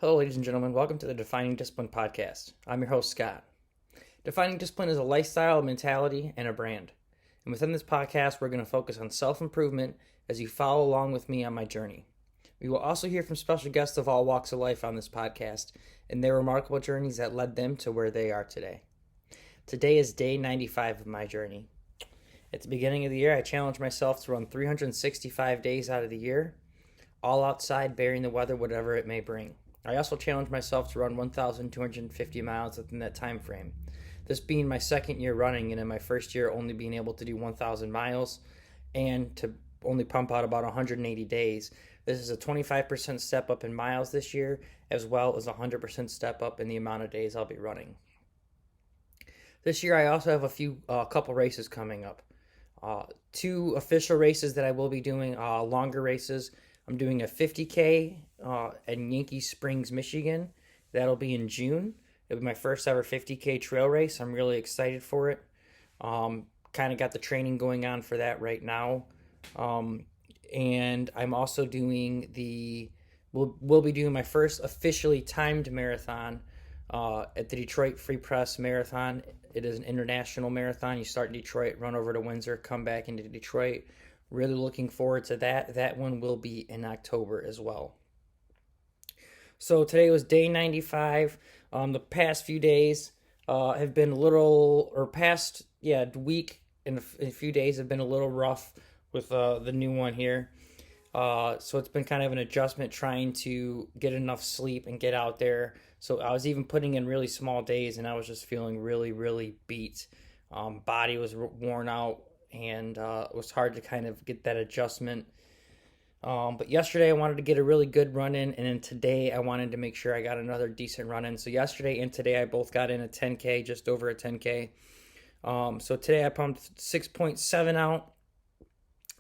Hello, ladies and gentlemen. Welcome to the Defining Discipline podcast. I'm your host, Scott. Defining Discipline is a lifestyle, a mentality, and a brand. And within this podcast, we're going to focus on self improvement as you follow along with me on my journey. We will also hear from special guests of all walks of life on this podcast and their remarkable journeys that led them to where they are today. Today is day 95 of my journey. At the beginning of the year, I challenged myself to run 365 days out of the year, all outside, bearing the weather, whatever it may bring. I also challenged myself to run 1,250 miles within that time frame. This being my second year running, and in my first year only being able to do 1,000 miles and to only pump out about 180 days. This is a 25% step up in miles this year, as well as a 100% step up in the amount of days I'll be running. This year I also have a couple races coming up. Two official races that I will be doing, longer races. I'm doing a 50K in Yankee Springs, Michigan. That'll be in June. It'll be my first ever 50K trail race. I'm really excited for it. Kind of got the training going on for that right now. And I'm also doing we'll be doing my first officially timed marathon at the Detroit Free Press Marathon. It is an international marathon. You start in Detroit, run over to Windsor, come back into Detroit. Really looking forward to that. That one will be in October as well. So today was day 95. The past few days have been week and a few days have been a little rough with the new one here. So it's been kind of an adjustment trying to get enough sleep and get out there. So I was even putting in really small days and I was just feeling really, really beat. Body was worn out and it was hard to kind of get that adjustment. But yesterday I wanted to get a really good run in, and then today I wanted to make sure I got another decent run in. So yesterday and today I both got in a 10K, just over a 10K. So today I pumped 6.7 out.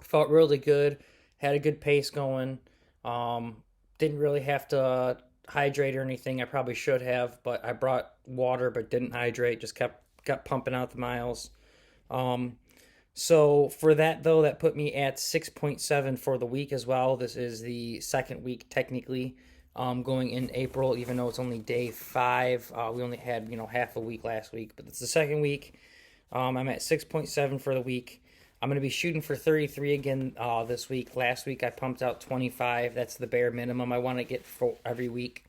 Felt really good. Had a good pace going. Didn't really have to hydrate or anything. I probably should have, but I brought water but didn't hydrate. Just got pumping out the miles. So for that, though, that put me at 6.7 for the week as well. This is the second week, technically, going in April, even though it's only day 5. We only had, half a week last week, but it's the second week. I'm at 6.7 for the week. I'm going to be shooting for 33 again this week. Last week, I pumped out 25. That's the bare minimum I want to get for every week.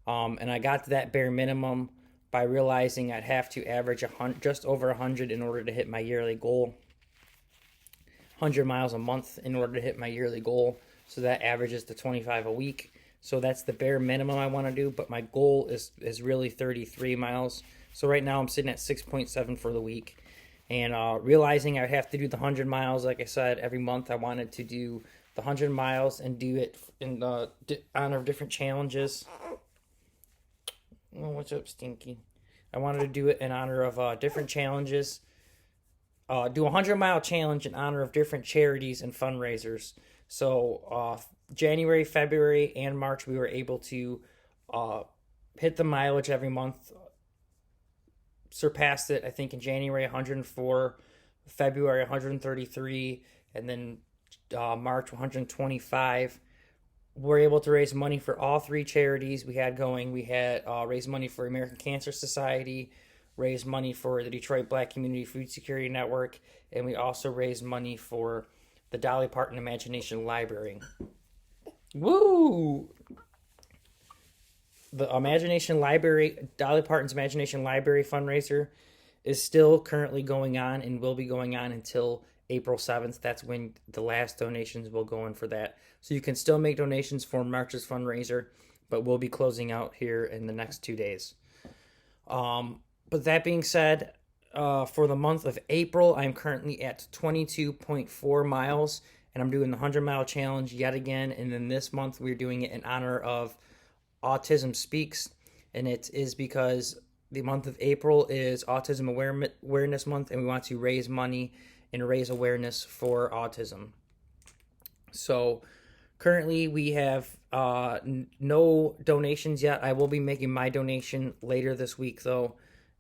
And I got to that bare minimum by realizing I'd have to average just over 100 in order to hit my yearly goal. 100 miles a month in order to hit my yearly goal. So that averages to 25 a week. So that's the bare minimum I want to do, but my goal is really 33 miles. So right now I'm sitting at 6.7 for the week. And realizing I have to do the 100 miles, like I said, every month I wanted to do the 100 miles and do it in honor of different challenges. Oh, what's up, Stinky? I wanted to do it in honor of different challenges. Do a 100-mile challenge in honor of different charities and fundraisers. So January, February, and March, we were able to hit the mileage every month. Surpassed it, I think, in January, 104, February, 133, and then March, 125. We're able to raise money for all 3 charities we had going. We had raised money for American Cancer Society, raised money for the Detroit Black Community Food Security Network, and we also raised money for the Dolly Parton Imagination Library. Woo! The Dolly Parton's Imagination Library fundraiser is still currently going on and will be going on until April 7th. That's when the last donations will go in for that. So you can still make donations for March's fundraiser, but we'll be closing out here in the next 2 days. But that being said, for the month of April, I'm currently at 22.4 miles, and I'm doing the 100-mile challenge yet again. And then this month, we're doing it in honor of Autism Speaks, and it is because the month of April is Autism Awareness Month, and we want to raise money and raise awareness for autism. So currently, we have no donations yet. I will be making my donation later this week, though.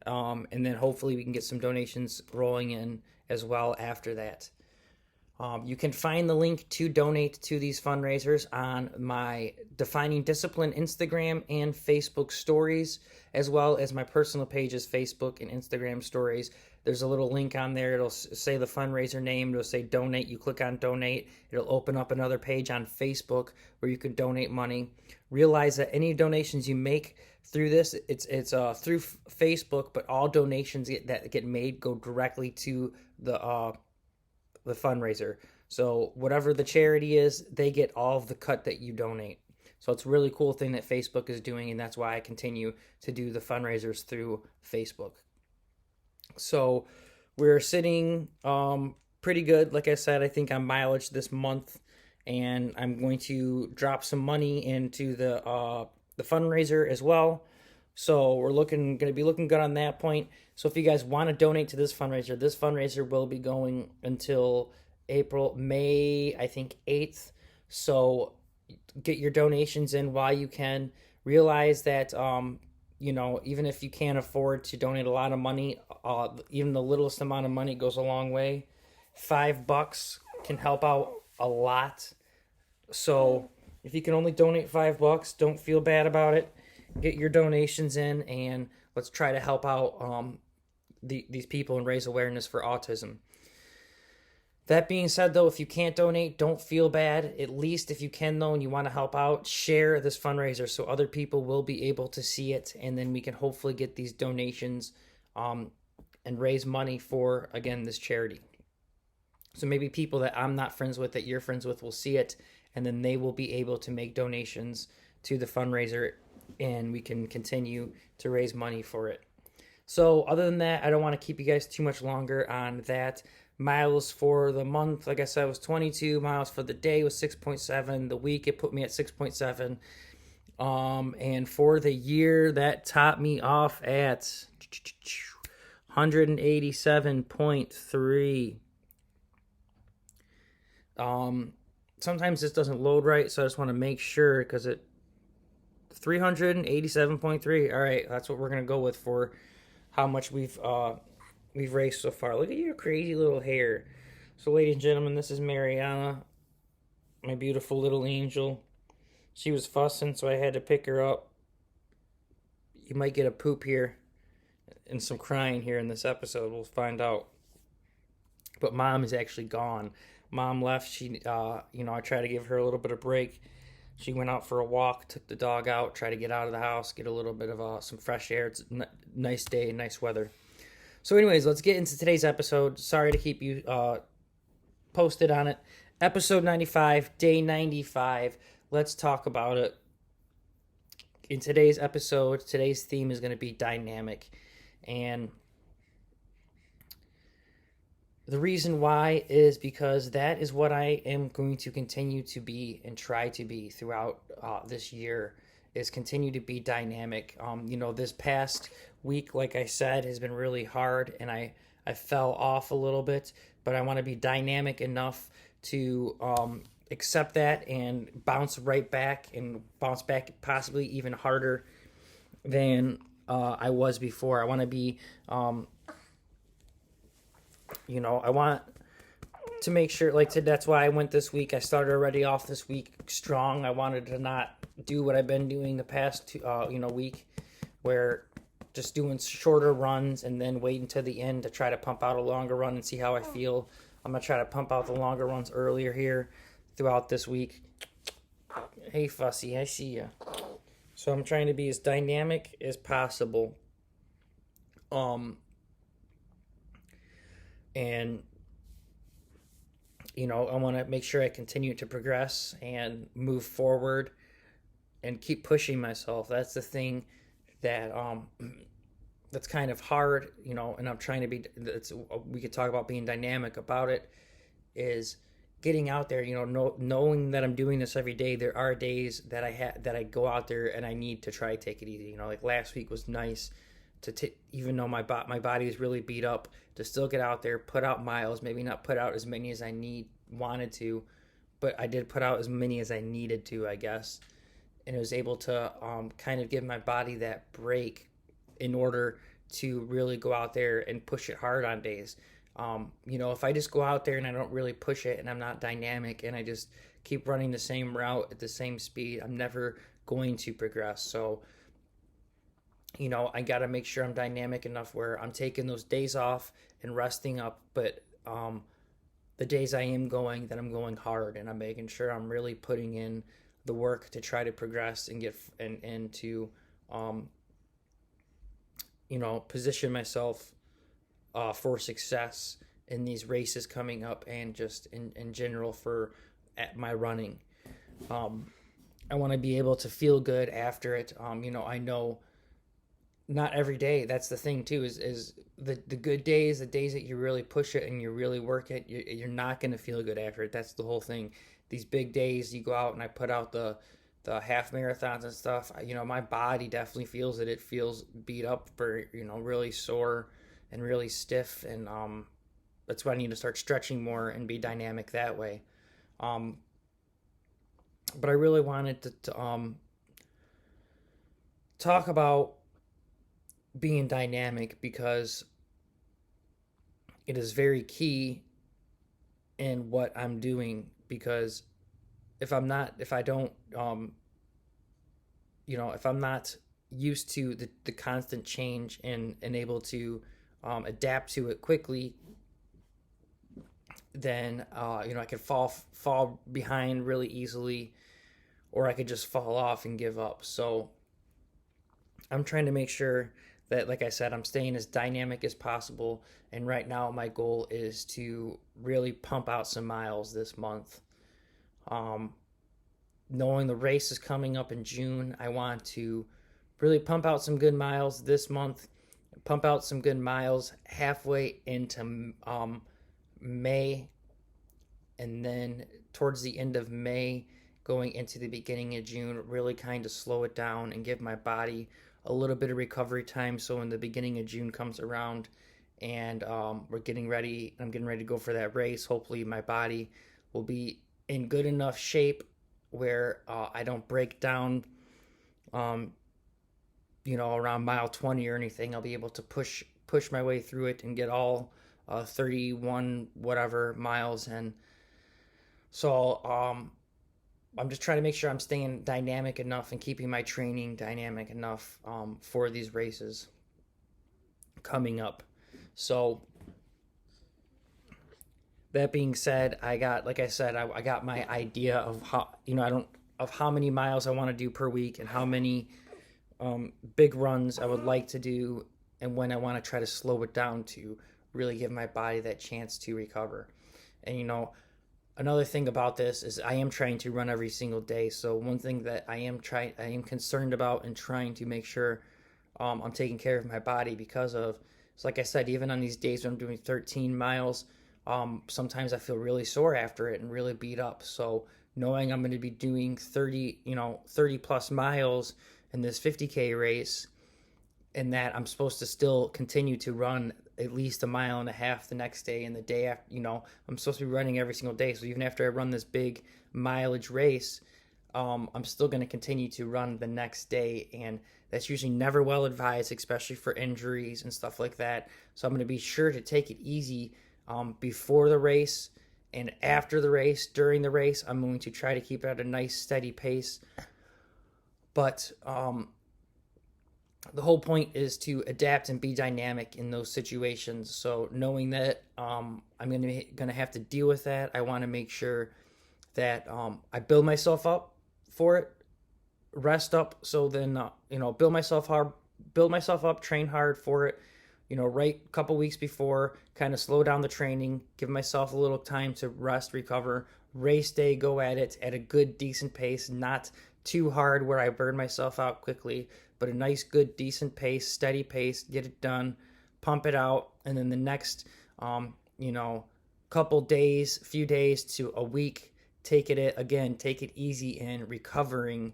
And then hopefully we can get some donations rolling in as well after that. You can find the link to donate to these fundraisers on my Defining Discipline Instagram and Facebook stories, as well as my personal pages, Facebook and Instagram stories. There's a little link on there. It'll say the fundraiser name. It'll say donate. You click on donate. It'll open up another page on Facebook where you can donate money. Realize that any donations you make through this, it's through Facebook, but all donations that get made go directly to the fundraiser. So whatever the charity is, they get all of the cut that you donate. So it's a really cool thing that Facebook is doing, and that's why I continue to do the fundraisers through Facebook. So we're sitting pretty good, like I said, I think on mileage this month, and I'm going to drop some money into the fundraiser as well. So we're going to be looking good on that point. So if you guys want to donate to this fundraiser will be going until May, I think 8th. So get your donations in while you can. Realize that, even if you can't afford to donate a lot of money, even the littlest amount of money goes a long way. $5 can help out a lot. So if you can only donate $5, don't feel bad about it. Get your donations in, and let's try to help out these people and raise awareness for autism. That being said, though, if you can't donate, don't feel bad. At least if you can, though, and you want to help out, share this fundraiser so other people will be able to see it, and then we can hopefully get these donations and raise money for, again, this charity. So maybe people that I'm not friends with, that you're friends with, will see it, and then they will be able to make donations to the fundraiser, and we can continue to raise money for it. So other than that, I don't want to keep you guys too much longer on that. Miles for the month, like I said, was 22. Miles for the day was 6.7. The week, it put me at 6.7. And for the year, that topped me off at 187.3. Sometimes this doesn't load right, so I just want to make sure, because it 387.3. All right, that's what we're gonna go with for how much we've raced so far. Look at your crazy little hair. So, ladies and gentlemen, this is Mariana, my beautiful little angel. She was fussing, so I had to pick her up. You might get a poop here and some crying here in this episode. We'll find out. But Mom is actually gone. Mom left. She, I tried to give her a little bit of break. She went out for a walk, took the dog out, tried to get out of the house, get a little bit of some fresh air. It's a nice day, nice weather. So anyways, let's get into today's episode. Sorry to keep you posted on it. Episode 95, day 95. Let's talk about it. In today's episode, today's theme is going to be dynamic. And the reason why is because that is what I am going to continue to be and try to be throughout this year, is continue to be dynamic. This past week, like I said, has been really hard, and I fell off a little bit, but I want to be dynamic enough to accept that and bounce right back, and bounce back possibly even harder than I was before. I want to be I want to make sure, that's why I went this week. I started already off this week strong. I wanted to not do what I've been doing the past week, where just doing shorter runs and then wait until the end to try to pump out a longer run and see how I feel. I'm going to try to pump out the longer runs earlier here throughout this week. Hey, Fussy, I see you. So I'm trying to be as dynamic as possible. And, I want to make sure I continue to progress and move forward and keep pushing myself. That's the thing that that's kind of hard, and I'm trying to be, we could talk about being dynamic about it, is getting out there, knowing that I'm doing this every day. There are days that I go out there and I need to try to take it easy. Like last week was nice to even though my body is really beat up, to still get out there, put out miles, maybe not put out as many as I wanted to, but I did put out as many as I needed to, I guess. And it was able to kind of give my body that break in order to really go out there and push it hard on days. If I just go out there and I don't really push it and I'm not dynamic and I just keep running the same route at the same speed, I'm never going to progress. So, I got to make sure I'm dynamic enough where I'm taking those days off and resting up, but the days I am going, that I'm going hard and I'm making sure I'm really putting in the work to try to progress and get and to um, position myself for success in these races coming up and just in general for at my running. Um, I want to be able to feel good after it. I know not every day. That's the thing too. Is the good days, the days that you really push it and you really work it, you're not going to feel good after it. That's the whole thing. These big days, you go out and I put out the half marathons and stuff. My body definitely feels it. It feels beat up, for really sore and really stiff, and that's why I need to start stretching more and be dynamic that way. Um, but I really wanted to talk about being dynamic because it is very key in what I'm doing. Because if I don't, if I'm not used to the constant change and able to adapt to it quickly, then I could fall behind really easily, or I could just fall off and give up. So I'm trying to make sure that, like I said, I'm staying as dynamic as possible. And right now, my goal is to really pump out some miles this month. Um, Knowing the race is coming up in June, I want to really pump out some good miles this month, pump out some good miles halfway into May, and then towards the end of May, going into the beginning of June, really kind of slow it down and give my body a little bit of recovery time. So when the beginning of June comes around and I'm getting ready to go for that race, hopefully my body will be in good enough shape where I don't break down, around mile 20 or anything. I'll be able to push my way through it and get all 31 whatever miles in. So I'm just trying to make sure I'm staying dynamic enough and keeping my training dynamic enough for these races coming up. So that being said, like I said, I got my idea of how many miles I want to do per week and how many big runs I would like to do, and when I want to try to slow it down to really give my body that chance to recover. And another thing about this is I am trying to run every single day. So one thing that I am concerned about and trying to make sure I'm taking care of my body because of. So like I said, even on these days when I'm doing 13 miles, sometimes I feel really sore after it and really beat up. So knowing I'm going to be doing 30 plus miles in this 50K race, and that I'm supposed to still continue to run at least a mile and a half the next day and the day after, I'm supposed to be running every single day. So even after I run this big mileage race, I'm still going to continue to run the next day. And that's usually never well advised, especially for injuries and stuff like that. So I'm going to be sure to take it easy before the race and after the race. During the race, I'm going to try to keep it at a nice steady pace. But the whole point is to adapt and be dynamic in those situations. So knowing that I'm going to have to deal with that, I want to make sure that I build myself up for it, rest up. So then build myself up, train hard for it. Right a couple weeks before, kind of slow down the training, give myself a little time to rest, recover. Race day, go at it at a good, decent pace, not too hard where I burn myself out quickly, but a nice, good, decent pace, steady pace, get it done, pump it out, and then the next, couple days, few days to a week, take it easy in recovering.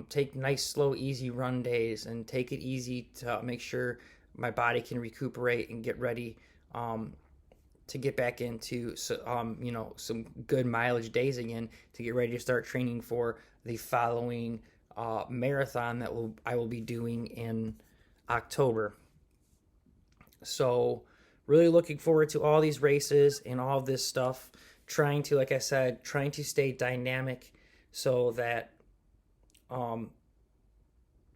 Take nice, slow, easy run days, and take it easy to make sure my body can recuperate and get ready to get back into some good mileage days again, to get ready to start training for the following marathon that I will be doing in October. So really looking forward to all these races and all this stuff. Trying to, like I said, trying to stay dynamic so that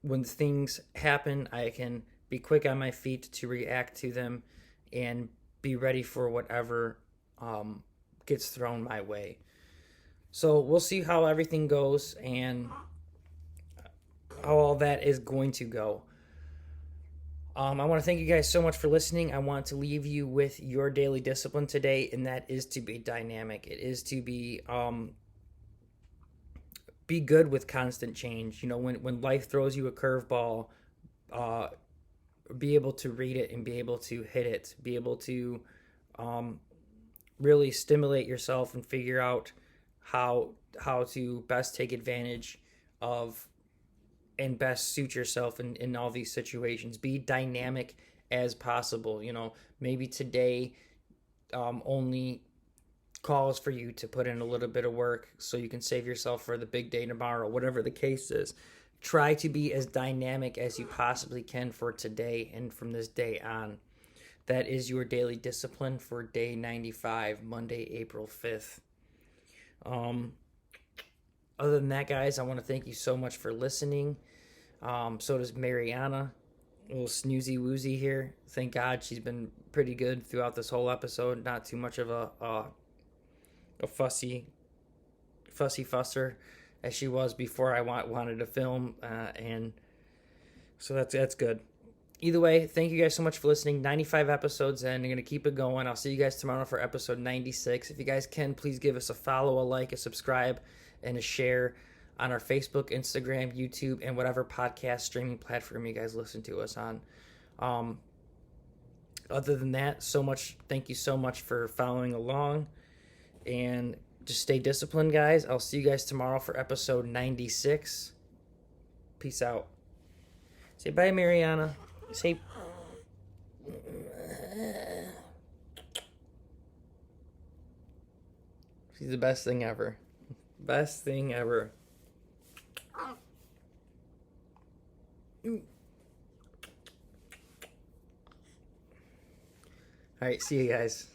when things happen, I can be quick on my feet to react to them and be ready for whatever gets thrown my way. So we'll see how everything goes and how all that is going to go. I want to thank you guys so much for listening. I want to leave you with your daily discipline today, and that is to be dynamic. It is to be good with constant change. You know, when life throws you a curveball, be able to read it and be able to hit it. Be able to really stimulate yourself and figure out how to best take advantage of and best suit yourself in all these situations. Be dynamic as possible. You know, maybe today only calls for you to put in a little bit of work so you can save yourself for the big day tomorrow, whatever the case is. Try to be as dynamic as you possibly can for today and from this day on. That is your daily discipline for day 95, Monday, April 5th. Other than that, guys, I want to thank you so much for listening. So does Mariana, a little snoozy woozy here. Thank God she's been pretty good throughout this whole episode. Not too much of a fussy fusser as she was before I wanted to film, and so that's good. Either way, thank you guys so much for listening. 95 episodes in. I'm going to keep it going. I'll see you guys tomorrow for episode 96. If you guys can, please give us a follow, a like, a subscribe, and a share on our Facebook, Instagram, YouTube, and whatever podcast streaming platform you guys listen to us on. Other than that, thank you so much for following along. And just stay disciplined, guys. I'll see you guys tomorrow for episode 96. Peace out. Say bye, Mariana. Say... She's the best thing ever. Best thing ever. All right, see you guys.